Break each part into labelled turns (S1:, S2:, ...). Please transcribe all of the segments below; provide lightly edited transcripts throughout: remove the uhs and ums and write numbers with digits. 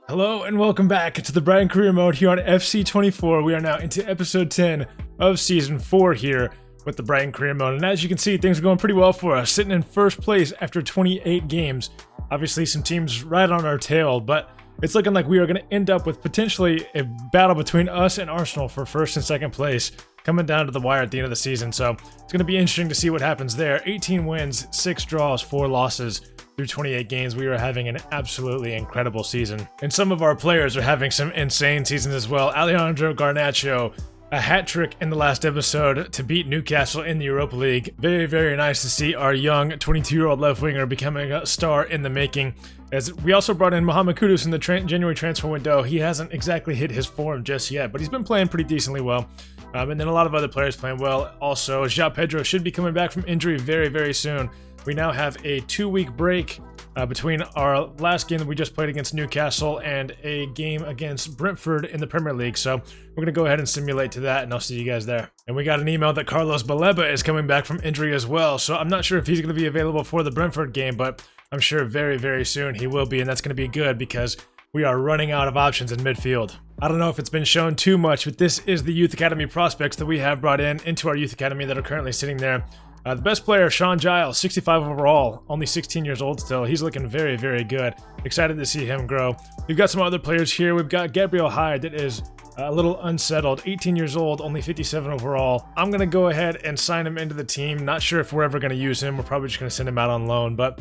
S1: Hello and welcome back to the Brighton Career Mode here on FC24. We are now into episode 10 of season 4 here with the Brighton Career Mode. And as you can see, things are going pretty well for us, sitting in first place after 28 games. Obviously some teams right on our tail, but it's looking like we are going to end up with potentially a battle between us and Arsenal for first and second place coming down to the wire at the end of the season. So it's going to be interesting to see what happens there. 18 wins, 6 draws, 4 losses. Through 28 games, we are having an absolutely incredible season. And some of our players are having some insane seasons as well. Alejandro Garnacho, a hat trick in the last episode to beat Newcastle in the Europa League. Very, very nice to see our young 22-year-old left winger becoming a star in the making. As we also brought in Mohamed Kudus in the January transfer window. He hasn't exactly hit his form just yet, but he's been playing pretty decently well. And then a lot of other players playing well. Also, João Pedro should be coming back from injury very, very soon. We now have a 2-week break between our last game that we just played against Newcastle and a game against Brentford in the Premier League. So we're going to go ahead and simulate to that, and I'll see you guys there. And we got an email that Carlos Baleba is coming back from injury as well. So I'm not sure if he's going to be available for the Brentford game, but I'm sure very, very soon he will be, and that's going to be good because we are running out of options in midfield. I don't know if it's been shown too much, but this is the Youth Academy prospects that we have brought in into our Youth Academy that are currently sitting there. The best player, Sean Giles, 65 overall, only 16 years old still. He's looking very, very good. Excited to see him grow. We've got some other players here. We've got Gabriel Hyde that is a little unsettled, 18 years old, only 57 overall. I'm going to go ahead and sign him into the team. Not sure if we're ever going to use him. We're probably just going to send him out on loan, but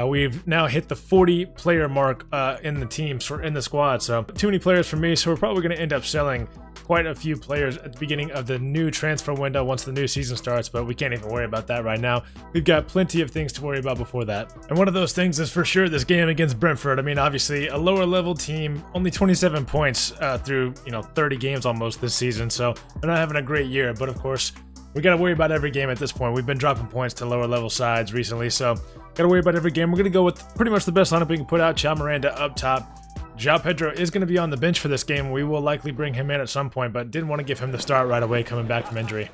S1: we've now hit the 40 player mark in the team, in the squad. So too many players for me, so we're probably going to end up selling quite a few players at the beginning of the new transfer window once the new season starts, but we can't even worry about that right now. We've got plenty of things to worry about before that. And one of those things is for sure this game against Brentford. I mean, obviously a lower level team, only 27 points through 30 games almost this season, so they're not having a great year, but of course we got to worry about every game at this point. We've been dropping points to lower level sides recently, so got to worry about every game. We're going to go with pretty much the best lineup we can put out. João Miranda up top. João Pedro is going to be on the bench for this game. We will likely bring him in at some point, but didn't want to give him the start right away coming back from injury.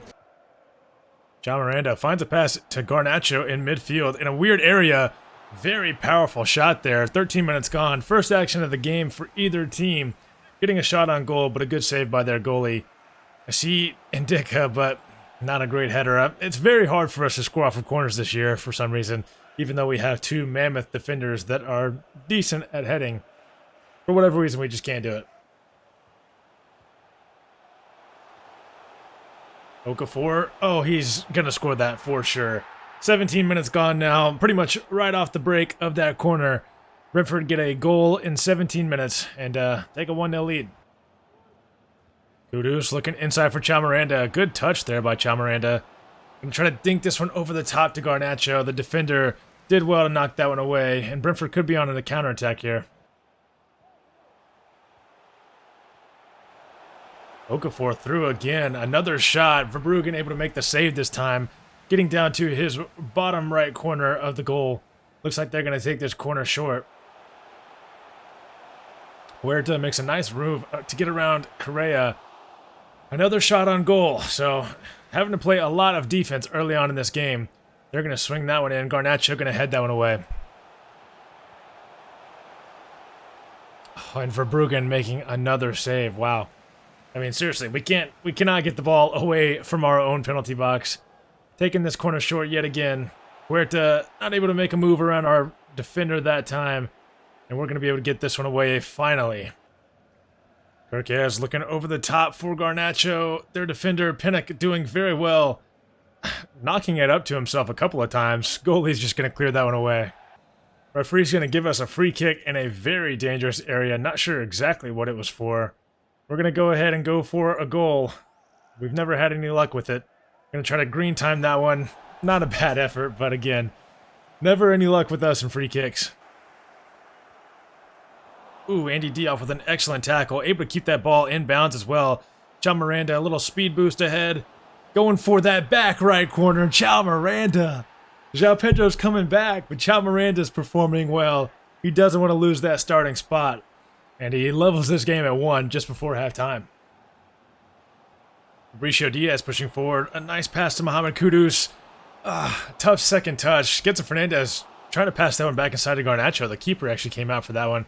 S1: João Miranda finds a pass to Garnacho in midfield in a weird area. Very powerful shot there. 13 minutes gone. First action of the game for either team. Getting a shot on goal, but a good save by their goalie. I see Indica, but not a great header. It's very hard for us to score off of corners this year for some reason, even though we have 2 mammoth defenders that are decent at heading. For whatever reason, we just can't do it. Okafor. Oh, he's going to score that for sure. 17 minutes gone now. Pretty much right off the break of that corner. Brentford get a goal in 17 minutes and take a 1-0 lead. Kudus looking inside for João Miranda. Good touch there by João Miranda. I'm trying to dink this one over the top to Garnacho. The defender did well to knock that one away, and Brentford could be on a counterattack here. Okafor through again. Another shot. Verbruggen able to make the save this time. Getting down to his bottom right corner of the goal. Looks like they're going to take this corner short. Huerta makes a nice move to get around Correa. Another shot on goal. So having to play a lot of defense early on in this game. They're going to swing that one in. Garnacho going to head that one away. Oh, and Verbruggen making another save. Wow. I mean, seriously, we cannot get the ball away from our own penalty box. Taking this corner short yet again. Huerta not able to make a move around our defender that time. And we're going to be able to get this one away finally. Kirkez looking over the top for Garnacho. Their defender, Pinnock, doing very well. Knocking it up to himself a couple of times. Goalie's just going to clear that one away. Referee's going to give us a free kick in a very dangerous area. Not sure exactly what it was for. We're going to go ahead and go for a goal. We've never had any luck with it. Going to try to green time that one. Not a bad effort, but again, never any luck with us in free kicks. Ooh, Andy Diop with an excellent tackle. Able to keep that ball in bounds as well. João Miranda, a little speed boost ahead. Going for that back right corner. João Miranda. João Pedro's coming back, but João Miranda's performing well. He doesn't want to lose that starting spot. And he levels this game at 1 just before halftime. Mauricio Diaz pushing forward. A nice pass to Mohamed Kudus. Tough second touch. Gets to Fernandez. Trying to pass that one back inside to Garnacho. The keeper actually came out for that one.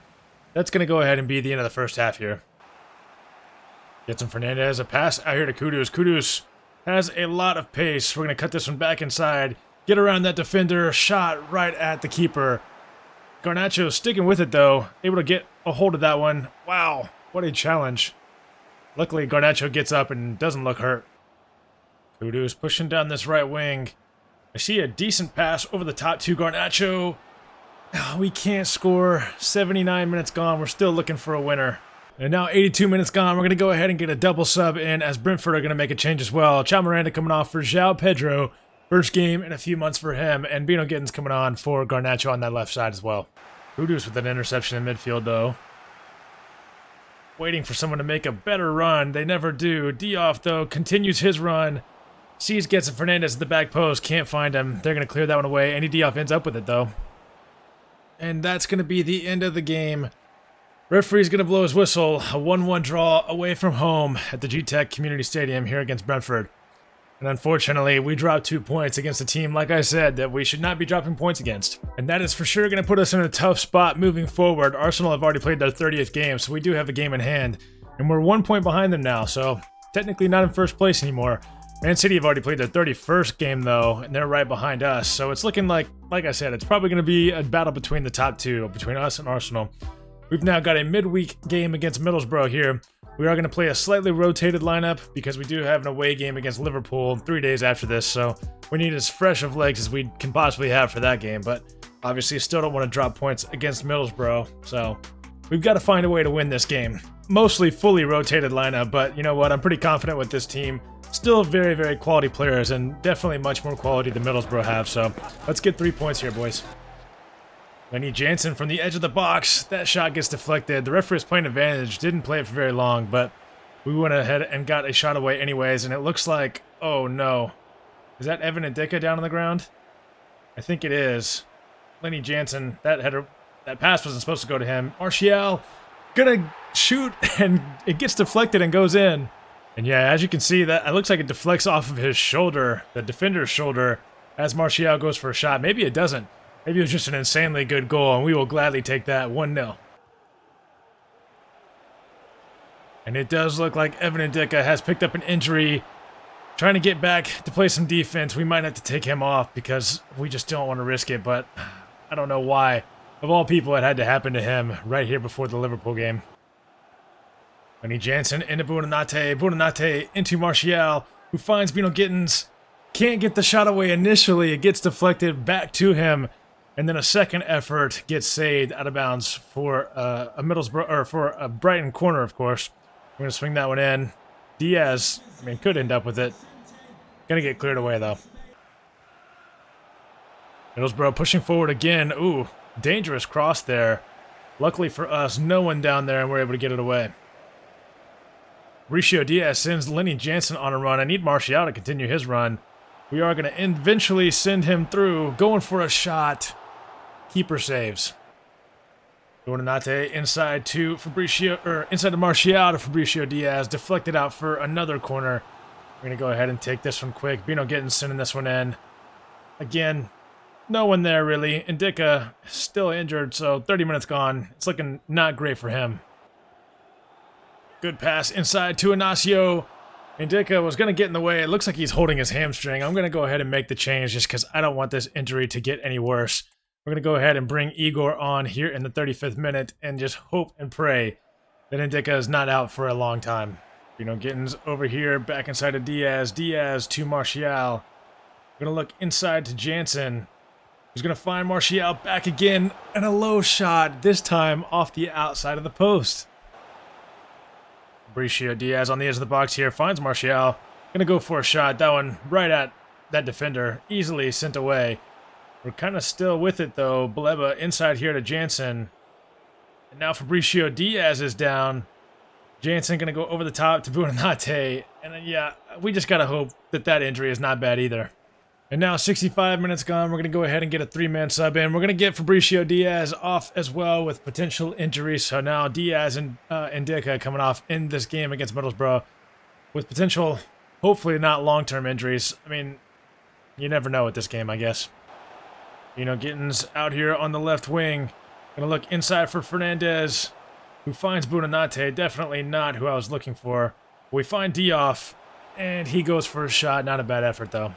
S1: that's going to go ahead and be the end of the first half here. Gets him Fernandez, a pass out here to Kudus. Kudus has a lot of pace. We're going to cut this one back inside. Get around that defender. Shot right at the keeper. Garnacho sticking with it, though. Able to get a hold of that one. Wow, what a challenge. Luckily, Garnacho gets up and doesn't look hurt. Kudus pushing down this right wing. I see a decent pass over the top to Garnacho. Oh, we can't score. 79 minutes gone. We're still looking for a winner. And now 82 minutes gone. We're going to go ahead and get a double sub in as Brentford are going to make a change as well. Chao Miranda coming off for João Pedro. First game in a few months for him. And Bino Gittins coming on for Garnacho on that left side as well. Kudus with an interception in midfield, though. Waiting for someone to make a better run. They never do. Diouf, though, continues his run. Sees gets it. Fernandez at the back post. Can't find him. They're going to clear that one away. Andy Diouf ends up with it, though. And that's going to be the end of the game. Referee's going to blow his whistle. A 1-1 draw away from home at the G-Tech Community Stadium here against Brentford. And unfortunately, we dropped 2 points against a team, like I said, that we should not be dropping points against. And that is for sure going to put us in a tough spot moving forward. Arsenal have already played their 30th game, so we do have a game in hand. And we're 1 point behind them now, so technically not in first place anymore. Man City have already played their 31st game, though, and they're right behind us. So it's looking like I said, it's probably going to be a battle between the top two, between us and Arsenal. We've now got a midweek game against Middlesbrough here. We are going to play a slightly rotated lineup because we do have an away game against Liverpool 3 days after this, so we need as fresh of legs as we can possibly have for that game. But obviously still don't want to drop points against Middlesbrough, so we've got to find a way to win this game. Mostly fully rotated lineup, but you know what? I'm pretty confident with this team. Still very, very quality players, and definitely much more quality than Middlesbrough have, so let's get 3 points here, boys. Lenny Jansen from the edge of the box. That shot gets deflected. The referee is playing advantage. Didn't play it for very long, but we went ahead and got a shot away anyways, and it looks like, oh no. Is that Evan Ndicka down on the ground? I think it is. Lenny Jansen, that pass wasn't supposed to go to him. Martial gonna shoot, and it gets deflected and goes in. And yeah, as you can see, that it looks like it deflects off of his shoulder, the defender's shoulder, as Martial goes for a shot. Maybe it doesn't. Maybe it was just an insanely good goal, and we will gladly take that 1-0. And it does look like Evan Ndicka has picked up an injury. Trying to get back to play some defense. We might have to take him off because we just don't want to risk it, but I don't know why. Of all people, it had to happen to him right here before the Liverpool game. Lenny Jansen into Buonanotte. Buonanotte into Martial, who finds Bino Gittins. Can't get the shot away initially. It gets deflected back to him. And then a second effort gets saved out of bounds for a Middlesbrough, or for a Brighton corner, of course. We're going to swing that one in. Diaz, could end up with it. Going to get cleared away, though. Middlesbrough pushing forward again. Ooh, dangerous cross there. Luckily for us, no one down there, and we're able to get it away. Mauricio Diaz sends Lenny Jansen on a run. I need Martial to continue his run. We are going to eventually send him through. Going for a shot. Keeper saves. Buonanotte inside to inside to Martial to Fabricio Diaz. Deflected out for another corner. We're going to go ahead and take this one quick. Bino Gittins sending this one in. Again, no one there really. Ndicka still injured, so 30 minutes gone. It's looking not great for him. Good pass inside to Inacio. Ndicka was going to get in the way. It looks like he's holding his hamstring. I'm going to go ahead and make the change just because I don't want this injury to get any worse. We're going to go ahead and bring Igor on here in the 35th minute and just hope and pray that Ndicka is not out for a long time. Bino Gittins over here, back inside to Diaz. Diaz to Martial. We're going to look inside to Jansen. He's going to find Martial back again. And a low shot, this time off the outside of the post. Fabricio Diaz on the edge of the box here. Finds Martial. Going to go for a shot. That one right at that defender. Easily sent away. We're kind of still with it, though. Baleba inside here to Jansen. And now Fabricio Diaz is down. Jansen going to go over the top to Buonanotte. And yeah, we just got to hope that that injury is not bad either. And now 65 minutes gone. We're going to go ahead and get a 3-man sub in. We're going to get Fabricio Diaz off as well with potential injuries. So now Diaz and Ndicka coming off in this game against Middlesbrough with potential, hopefully not long-term injuries. You never know with this game, I guess. Bino Gittins out here on the left wing. Gonna look inside for Fernandez. who finds Buonanotte. Definitely not who I was looking for. We find Diouf, and he goes for a shot. Not a bad effort, though.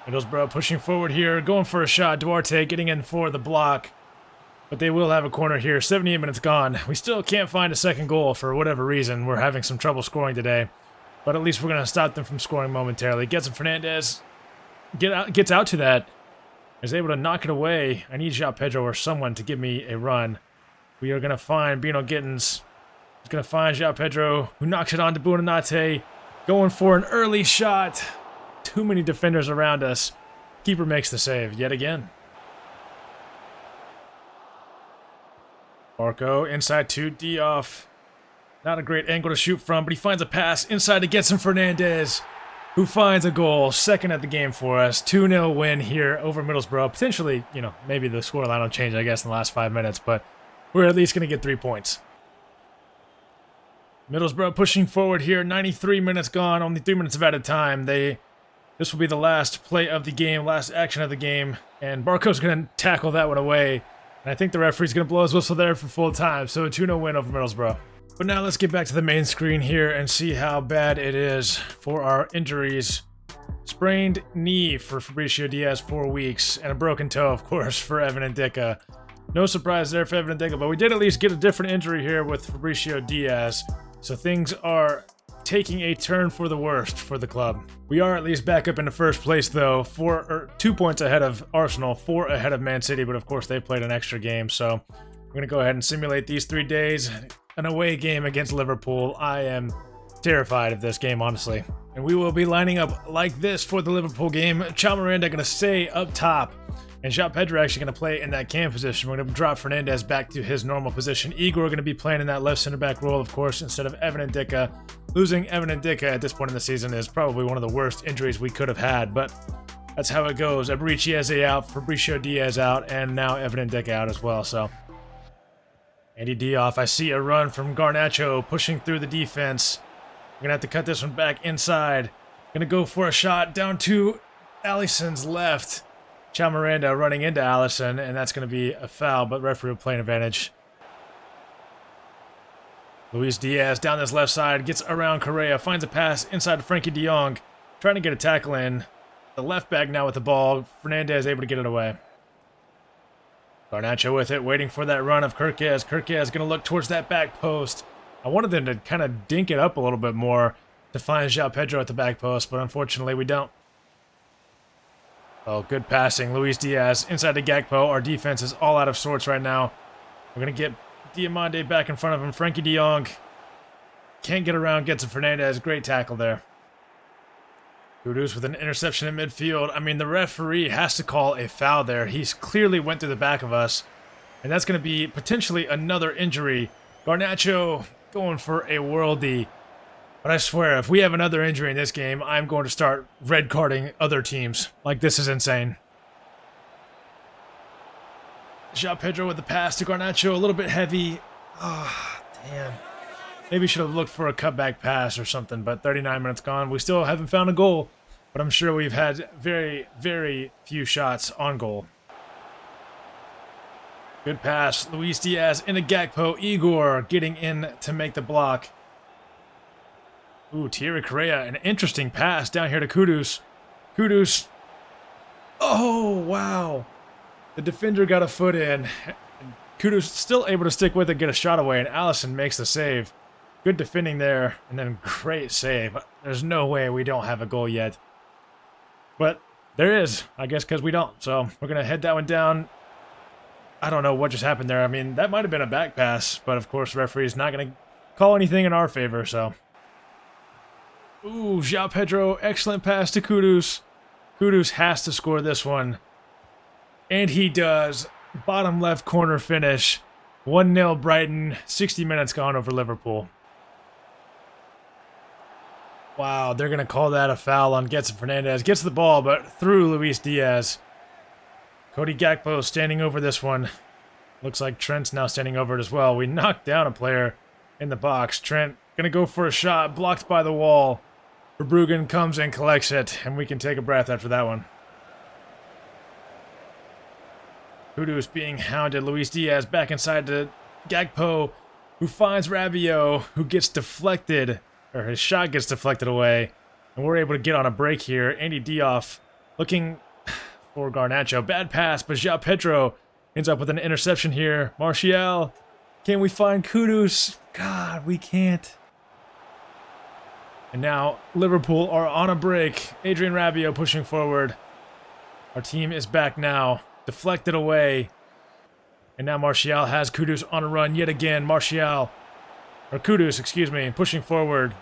S1: Middlesbrough pushing forward here, going for a shot. Duarte getting in for the block. But they will have a corner here. 78 minutes gone. We still can't find a second goal for whatever reason. We're having some trouble scoring today. But at least we're going to stop them from scoring momentarily. Gedson Fernandez gets out to that. Is able to knock it away. I need João Pedro or someone to give me a run. We are going to find Bino Gittins. He's going to find João Pedro, who knocks it on to Buonanotte. Going for an early shot. Too many defenders around us. Keeper makes the save yet again. Marco inside to Diouf. Not a great angle to shoot from, but he finds a pass inside to Gedson Fernandez, who finds a goal. Second at the game for us. 2-0 win here over Middlesbrough. Potentially, maybe the scoreline will change, I guess, in the last 5 minutes, but we're at least going to get 3 points. Middlesbrough pushing forward here. 93 minutes gone. Only 3 minutes of added time. This will be the last play of the game, last action of the game, and Barco's going to tackle that one away. And I think the referee's going to blow his whistle there for full time, so a 2-0 win over Middlesbrough. But now let's get back to the main screen here and see how bad it is for our injuries. Sprained knee for Fabricio Diaz, 4 weeks, and a broken toe, of course, for Evan Ndicka. No surprise there for Evan Ndicka, but we did at least get a different injury here with Fabricio Diaz, so things are taking a turn for the worst for the club. We are at least back up in the first place, though, 2 points ahead of Arsenal, 4 ahead of Man City, but of course they played an extra game, so we're going to go ahead and simulate these 3 days. An away game against Liverpool. I am terrified of this game, honestly. And we will be lining up like this for the Liverpool game. Chao Miranda going to stay up top. And João Pedro actually going to play in that cam position. We're going to drop Fernandez back to his normal position. Igor going to be playing in that left center back role, of course, instead of Evan Ndicka. Losing Evan Ndicka at this point in the season is probably one of the worst injuries we could have had, but that's how it goes. Eberechi Eze out, Fabricio Diaz out, and now Evan Ndicka out as well, so Andy Diouf, I see a run from Garnacho pushing through the defense. We're going to have to cut this one back inside. Going to go for a shot down to Alisson's left. Chao Miranda running into Alisson, and that's going to be a foul, but referee will play an advantage. Luis Diaz down this left side, gets around Correa, finds a pass inside to Frankie de Jong, trying to get a tackle in. The left back now with the ball. Fernandez able to get it away. Garnacho with it, waiting for that run of Kirkez. Kirkez going to look towards that back post. I wanted them to kind of dink it up a little bit more to find João Pedro at the back post, but unfortunately we don't. Oh, good passing. Luis Diaz inside to Gakpo. Our defense is all out of sorts right now. We're going to get Diamande back in front of him. Frankie de Jong can't get around, gets to Fernandez. Great tackle there. Kudus with an interception in midfield. I mean, the referee has to call a foul there. He's clearly went through the back of us. And that's going to be potentially another injury. Garnacho going for a worldie. But I swear, if we have another injury in this game, I'm going to start red carding other teams. Like, this is insane. João Pedro with the pass to Garnacho. A little bit heavy. Ah, oh, damn. Maybe should have looked for a cutback pass or something, but 39 minutes gone. We still haven't found a goal, but I'm sure we've had very, very few shots on goal. Good pass. Luis Diaz into Gakpo. Igor getting in to make the block. Ooh, Thierry Correa, an interesting pass down here to Kudus. Kudus. Oh, wow. The defender got a foot in. Kudus still able to stick with it, get a shot away, and Alisson makes the save. Good defending there, and then great save. There's no way we don't have a goal yet. But there is, I guess, because we don't. So we're going to head that one down. I don't know what just happened there. I mean, that might have been a back pass, but of course, the referee's not going to call anything in our favor, so. Ooh, João Pedro, excellent pass to Kudus. Kudus has to score this one. And he does. Bottom left corner finish. 1-0 Brighton, 60 minutes gone over Liverpool. Wow, they're going to call that a foul on Gedson Fernandez. Gets the ball, but through Luis Diaz. Cody Gakpo standing over this one. Looks like Trent's now standing over it as well. We knocked down a player in the box. Trent going to go for a shot, blocked by the wall. Verbruggen comes and collects it, and we can take a breath after that one. Kudus being hounded. Luis Diaz back inside to Gakpo, who finds Rabiot, who gets deflected, or his shot gets deflected away. And we're able to get on a break here. Andy Diouf looking for Garnacho. Bad pass, but João Pedro ends up with an interception here. Martial, can we find Kudus? God, we can't. And now Liverpool are on a break. Adrien Rabiot pushing forward. Our team is back now. Deflected away. And now Martial has Kudus on a run yet again. Kudus, excuse me, pushing forward.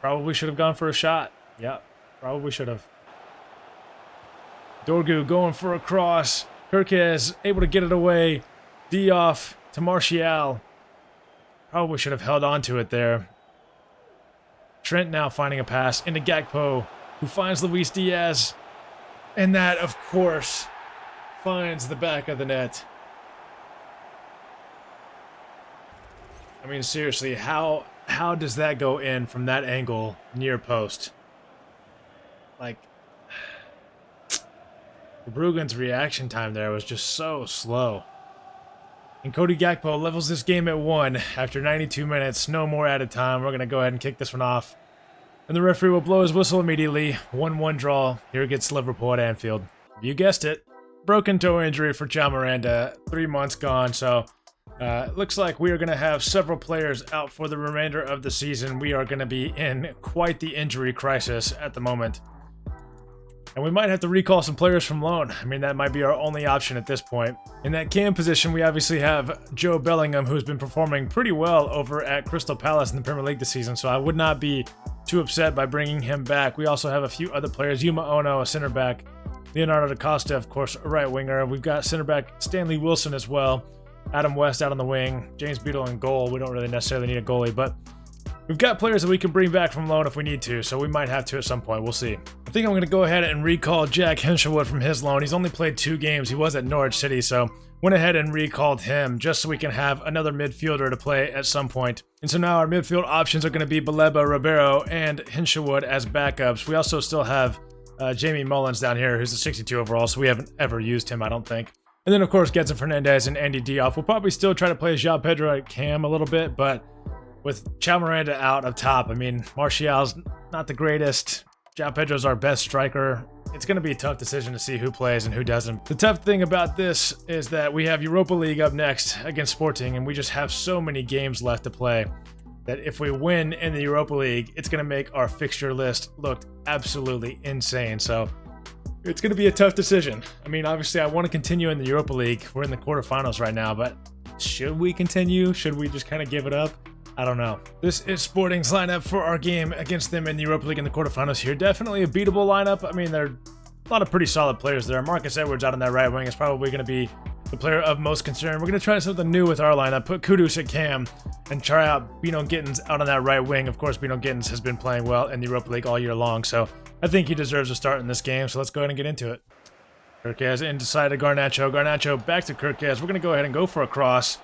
S1: Probably should have gone for a shot. Yeah, probably should have. Dorgu going for a cross. Kirkez able to get it away. Diouf to Martial. Probably should have held on to it there. Trent now finding a pass into Gakpo, who finds Luis Diaz. And that, of course, finds the back of the net. I mean, seriously, how does that go in from that angle near post? Like, Bruggen's reaction time there was just so slow. And Cody Gakpo levels this game at 1 after 92 minutes. No more added time. We're going to go ahead and kick this one off. And the referee will blow his whistle immediately. 1-1 draw. Here against Liverpool at Anfield. You guessed it. Broken toe injury for John Miranda. 3 months gone. So, looks like we are going to have several players out for the remainder of the season. We are going to be in quite the injury crisis at the moment. And we might have to recall some players from loan. I mean, that might be our only option at this point. In that cam position, we obviously have Joe Bellingham, who's been performing pretty well over at Crystal Palace in the Premier League this season, so I would not be too upset by bringing him back. We also have a few other players. Yuma Ono, a center back. Leonardo da Costa, of course, a right winger. We've got center back Stanley Wilson as well. Adam West out on the wing. James Beadle in goal. We don't really necessarily need a goalie, but we've got players that we can bring back from loan if we need to, so we might have to at some point. We'll see. I think I'm going to go ahead and recall Jack Hinshelwood from his loan. He's only played 2 games. He was at Norwich City, so went ahead and recalled him just so we can have another midfielder to play at some point. And so now our midfield options are going to be Baleba, Ribeiro, and Hinshelwood as backups. We also still have Jamie Mullins down here, who's a 62 overall, so we haven't ever used him, I don't think. And then, of course, Gedson Fernandez and Andy Diouf. We'll probably still try to play João Pedro at cam a little bit, but with Chao Miranda out up top, I mean, Martial's not the greatest. João Pedro's our best striker. It's going to be a tough decision to see who plays and who doesn't. The tough thing about this is that we have Europa League up next against Sporting, and we just have so many games left to play that if we win in the Europa League, it's going to make our fixture list look absolutely insane. So it's going to be a tough decision. I mean, obviously, I want to continue in the Europa League. We're in the quarterfinals right now, but should we continue? Should we just kind of give it up? I don't know. This is Sporting's lineup for our game against them in the Europa League in the quarterfinals here. Definitely a beatable lineup. I mean, there are a lot of pretty solid players there. Marcus Edwards out on that right wing is probably going to be the player of most concern. We're going to try something new with our lineup. Put Kudus at cam and try out Bino Gittins out on that right wing. Of course, Bino Gittins has been playing well in the Europa League all year long, so I think he deserves a start in this game. So let's go ahead and get into it. Kirkez inside to Garnacho. Garnacho back to Kirkez. We're going to go ahead and go for a cross.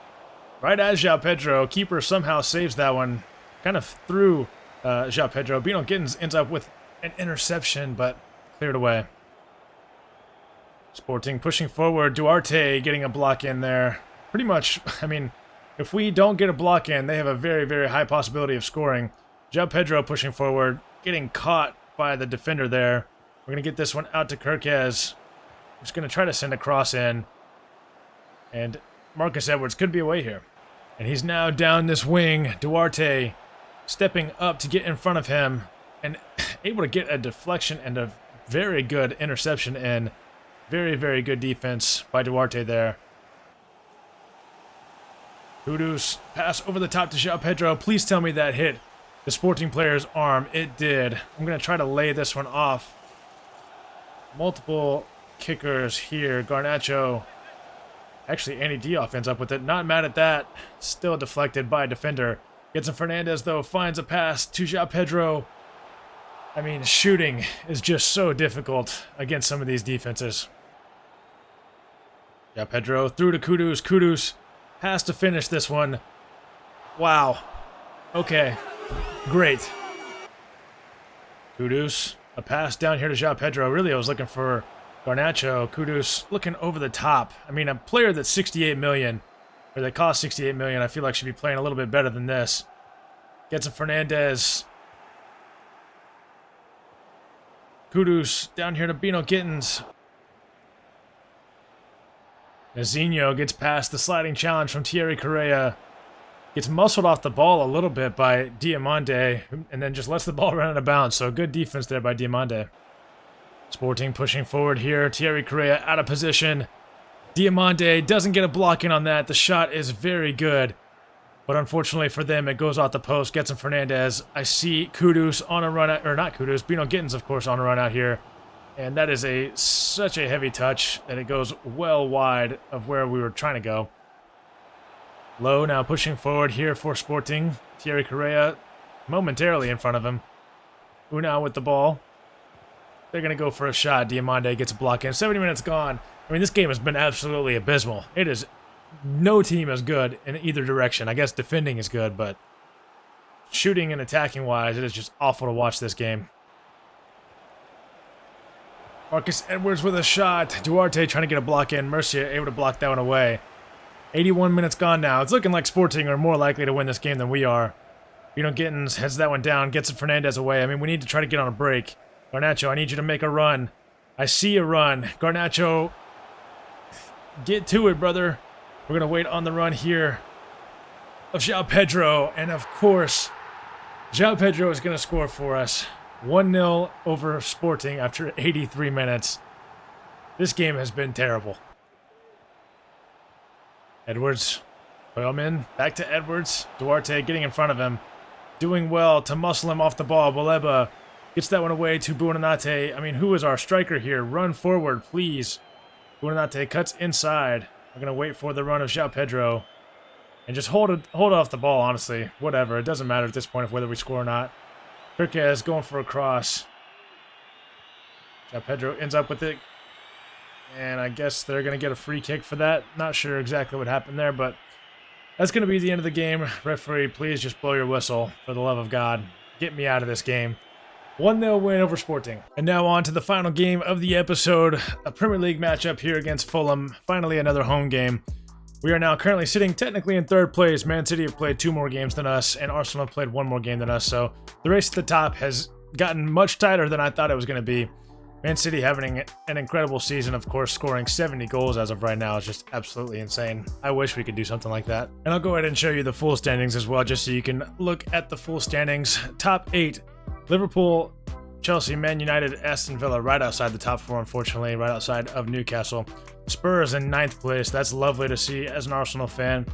S1: Right as João Pedro, keeper somehow saves that one, kind of through João Pedro. Bino Gittins ends up with an interception, but cleared away. Sporting pushing forward. Duarte getting a block in there. Pretty much, I mean, if we don't get a block in, they have a very, very high possibility of scoring. João Pedro pushing forward, getting caught by the defender there. We're going to get this one out to Kirkez. Just going to try to send a cross in. And Marcus Edwards could be away here. And he's now down this wing. Duarte stepping up to get in front of him and able to get a deflection and a very good interception in. Very, very good defense by Duarte there. Kudus, pass over the top to João Pedro. Please tell me that hit the Sporting player's arm. It did. I'm going to try to lay this one off. Multiple kickers here. Garnacho. Actually, Andy Diouf ends up with it. Not mad at that. Still deflected by a defender. Gedson Fernandez, though, finds a pass to João Pedro. I mean, shooting is just so difficult against some of these defenses. João Pedro through to Kudus. Kudus has to finish this one. Wow. Okay. Great. Kudus. A pass down here to João Pedro. Really, I was looking for Garnacho, Kudus looking over the top. I mean, a player that's 68 million, or that cost 68 million, I feel like should be playing a little bit better than this. Gets a Fernandez. Kudus down here to Bino Gittins. Nazinho gets past the sliding challenge from Thierry Correa. Gets muscled off the ball a little bit by Diamande, and then just lets the ball run out of bounds. So good defense there by Diamande. Sporting pushing forward here. Thierry Correa out of position. Diamande doesn't get a block in on that. The shot is very good. But unfortunately for them, it goes off the post. Gets him Fernandez. I see Kudus on a run out, or not Kudus, Bino Gittins, of course, on a run out here. And that is such a heavy touch that it goes well wide of where we were trying to go. Low now pushing forward here for Sporting. Thierry Correa momentarily in front of him. Unao with the ball. They're going to go for a shot. Diamande gets a block in. 70 minutes gone. I mean, this game has been absolutely abysmal. It is... No team is good in either direction. I guess defending is good, but shooting and attacking wise, it is just awful to watch this game. Marcus Edwards with a shot. Duarte trying to get a block in. Murcia able to block that one away. 81 minutes gone now. It's looking like Sporting are more likely to win this game than we are. Bino Gittins heads that one down, gets it Fernandez away. I mean, we need to try to get on a break. Garnacho, I need you to make a run. I see a run. Garnacho, get to it, brother. We're going to wait on the run here of João Pedro. And of course, João Pedro is going to score for us. 1-0 over Sporting after 83 minutes. This game has been terrible. Edwards, Hoyleman, back to Edwards. Duarte getting in front of him. Doing well to muscle him off the ball. Boleba gets that one away to Buonanotte. I mean, who is our striker here? Run forward, please. Buonanotte cuts inside. We're going to wait for the run of João Pedro. And just hold off the ball, honestly. Whatever. It doesn't matter at this point whether we score or not. Kirkez going for a cross. João Pedro ends up with it. And I guess they're going to get a free kick for that. Not sure exactly what happened there, but that's going to be the end of the game. Referee, please just blow your whistle. For the love of God, get me out of this game. 1-0 win over Sporting. And now on to the final game of the episode. A Premier League matchup here against Fulham. Finally another home game. We are now currently sitting technically in third place. Man City have played 2 more games than us, and Arsenal have played 1 more game than us. So the race at the top has gotten much tighter than I thought it was going to be. Man City having an incredible season, of course, scoring 70 goals as of right now is just absolutely insane. I wish we could do something like that. And I'll go ahead and show you the full standings as well, just so you can look at the full standings. Top 8. Liverpool, Chelsea, Man United, Aston Villa right outside the top 4, unfortunately, right outside of Newcastle. Spurs in 9th place. That's lovely to see as an Arsenal fan.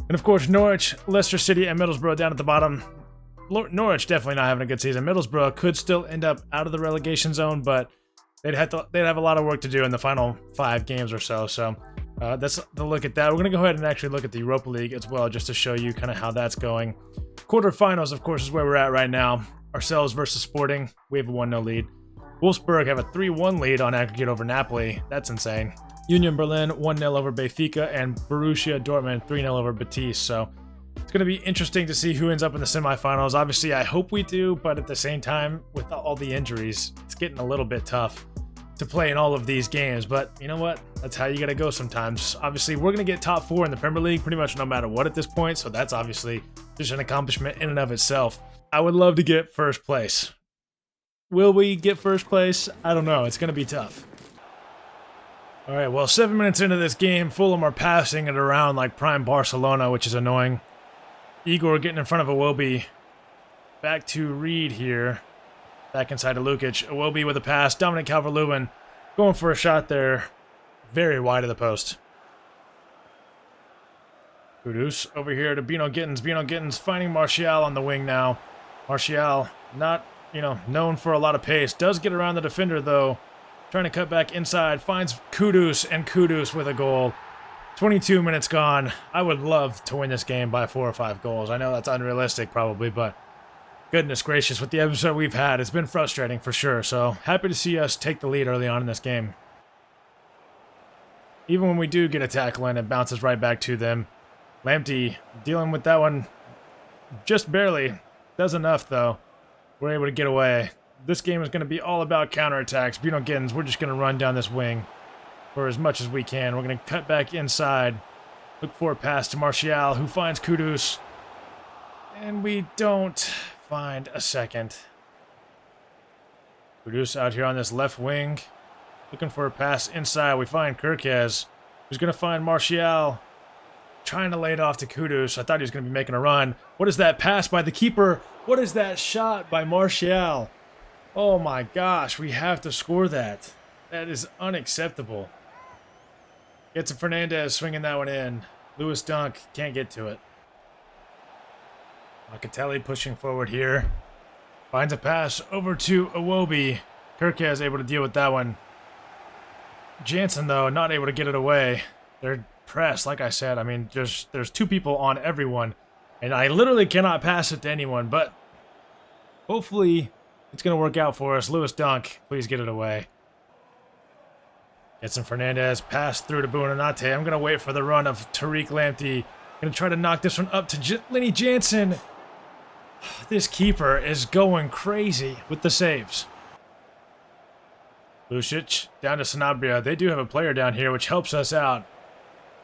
S1: And of course, Norwich, Leicester City, and Middlesbrough down at the bottom. Norwich definitely not having a good season. Middlesbrough could still end up out of the relegation zone, but they'd have a lot of work to do in the final 5 games or so. So that's the look at that. We're going to go ahead and actually look at the Europa League as well, just to show you kind of how that's going. Quarterfinals, of course, is where we're at right now. Ourselves versus Sporting. We have a 1-0 lead. Wolfsburg have a 3-1 lead on aggregate over Napoli. That's insane. Union Berlin 1-0 over Benfica, and Borussia Dortmund 3-0 over Betis. So it's going to be interesting to see who ends up in the semifinals. Obviously, I hope we do, but at the same time, with all the injuries, it's getting a little bit tough to play in all of these games. But you know what? That's how you got to go sometimes. Obviously, we're going to get top 4 in the Premier League pretty much no matter what at this point. So that's obviously just an accomplishment in and of itself. I would love to get first place. Will we get first place? I don't know. It's going to be tough. All right, well, 7 minutes into this game, Fulham are passing it around like prime Barcelona, which is annoying. Igor getting in front of Iwobi. Back to Reed here. Back inside to Lukic. Iwobi with a pass. Dominic Calvert-Lewin going for a shot there. Very wide of the post. Kudus over here to Bino Gittins. Bino Gittins finding Martial on the wing now. Martial not, known for a lot of pace. Does get around the defender, though. Trying to cut back inside. Finds Kudus, and Kudus with a goal. 22 minutes gone. I would love to win this game by 4 or 5 goals. I know that's unrealistic probably, but goodness gracious, with the episode we've had, it's been frustrating for sure. So happy to see us take the lead early on in this game. Even when we do get a tackle in, it bounces right back to them. Lamptey dealing with that one just barely. Does enough, though. We're able to get away. This game is going to be all about counterattacks. Bruno Gittins, we're just going to run down this wing for as much as we can. We're going to cut back inside. Look for a pass to Martial, who finds Kudus. And we don't find a second. Kudus out here on this left wing. Looking for a pass inside. We find Kirkez, who's going to find Martial. Trying to lay it off to Kudus. I thought he was going to be making a run. What is that pass by the keeper? What is that shot by Martial? Oh my gosh, we have to score that. That is unacceptable. Gets a Fernandez swinging that one in. Lewis Dunk can't get to it. Locatelli pushing forward here. Finds a pass over to Iwobi. Kirkez able to deal with that one. Jansen, though, not able to get it away. They're pressed, like I said. I mean, there's two people on everyone. And I literally cannot pass it to anyone, but hopefully it's going to work out for us. Lewis Dunk, please get it away. Gets some Fernandez, pass through to Buonanotte. I'm going to wait for the run of Tariq Lamptey. Going to try to knock this one up to Lenny Jansen. This keeper is going crazy with the saves. Lucic down to Sanabria. They do have a player down here, which helps us out,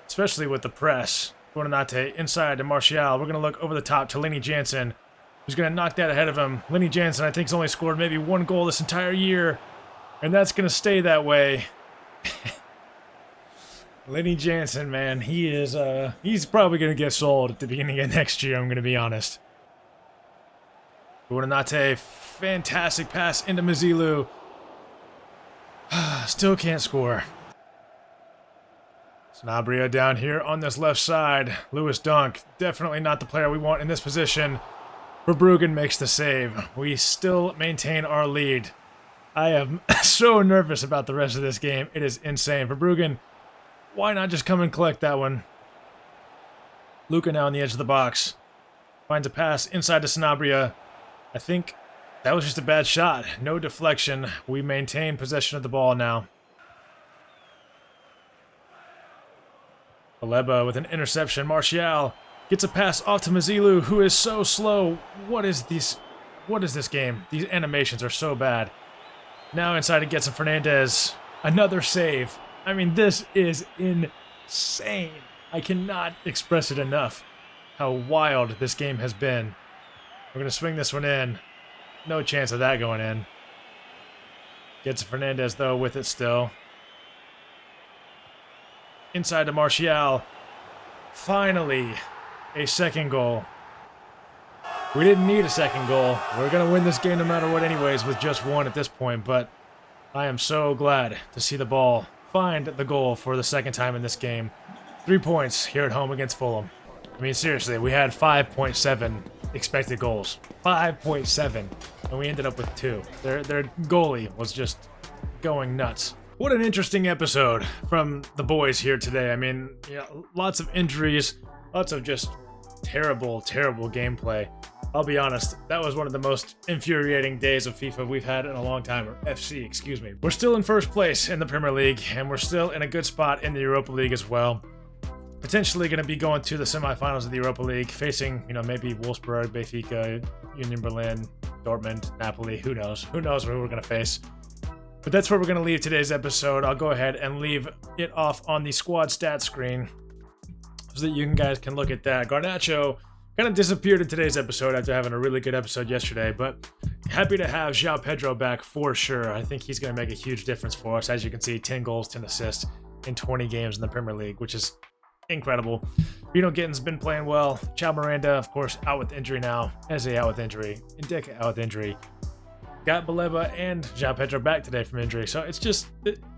S1: especially with the press. Buonanotte inside to Martial. We're going to look over the top to Lenny Jansen, who's going to knock that ahead of him. Lenny Jansen, I think, has only scored maybe one goal this entire year, and that's going to stay that way. Lenny Jansen, man, he's probably going to get sold at the beginning of next year, I'm going to be honest. Buonanotte, fantastic pass into Mazilu. Still can't score. Sanabria down here on this left side. Lewis Dunk, definitely not the player we want in this position. Verbruggen makes the save. We still maintain our lead. I am so nervous about the rest of this game. It is insane. Verbruggen, why not just come and collect that one? Luka now on the edge of the box. Finds a pass inside to Sanabria. I think that was just a bad shot. No deflection. We maintain possession of the ball now. Baleba with an interception. Martial gets a pass off to Mazilu, who is so slow. What is this game? These animations are so bad. Now inside it gets a Fernandez. Another save. I mean, this is insane. I cannot express it enough how wild this game has been. We're going to swing this one in. No chance of that going in. Gets Fernandez, though, with it still. Inside to Martial. Finally, a second goal. We didn't need a second goal. We're going to win this game no matter what anyways with just one at this point, but I am so glad to see the ball find the goal for the second time in this game. 3 points here at home against Fulham. I mean, seriously, we had 5.7 expected goals. 5.7. And we ended up with 2. Their goalie was just going nuts. What an interesting episode from the boys here today. I mean, lots of injuries, lots of just terrible, terrible gameplay. I'll be honest, that was one of the most infuriating days of FIFA we've had in a long time, or FC, excuse me. We're still in first place in the Premier League, and we're still in a good spot in the Europa League as well. Potentially going to be going to the semifinals of the Europa League, facing, maybe Wolfsburg, Benfica, Union Berlin, Dortmund, Napoli, who knows? Who knows who we're going to face? But that's where we're going to leave today's episode. I'll go ahead and leave it off on the squad stats screen so that you guys can look at that. Garnacho kind of disappeared in today's episode after having a really good episode yesterday, but happy to have João Pedro back for sure. I think he's going to make a huge difference for us. As you can see, 10 goals, 10 assists in 20 games in the Premier League, which is incredible. Bruno Gittins been playing well. Chao Miranda, of course, out with injury now. Eze out with injury. Ndeka out with injury. Got Baleba and João Pedro back today from injury. So it's just,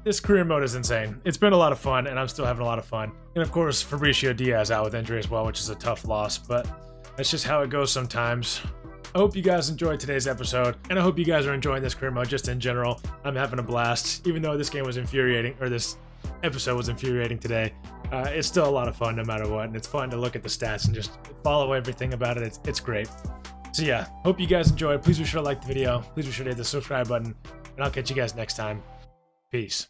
S1: this career mode is insane. It's been a lot of fun, and I'm still having a lot of fun. And of course, Fabricio Diaz out with injury as well, which is a tough loss, but that's just how it goes sometimes. I hope you guys enjoyed today's episode, and I hope you guys are enjoying this career mode just in general. I'm having a blast, even though this game was infuriating, or this episode was infuriating today. It's still a lot of fun no matter what, and it's fun to look at the stats and just follow everything about it. It's great. So yeah, hope you guys enjoyed. Please be sure to like the video. Please be sure to hit the subscribe button, and I'll catch you guys next time. Peace.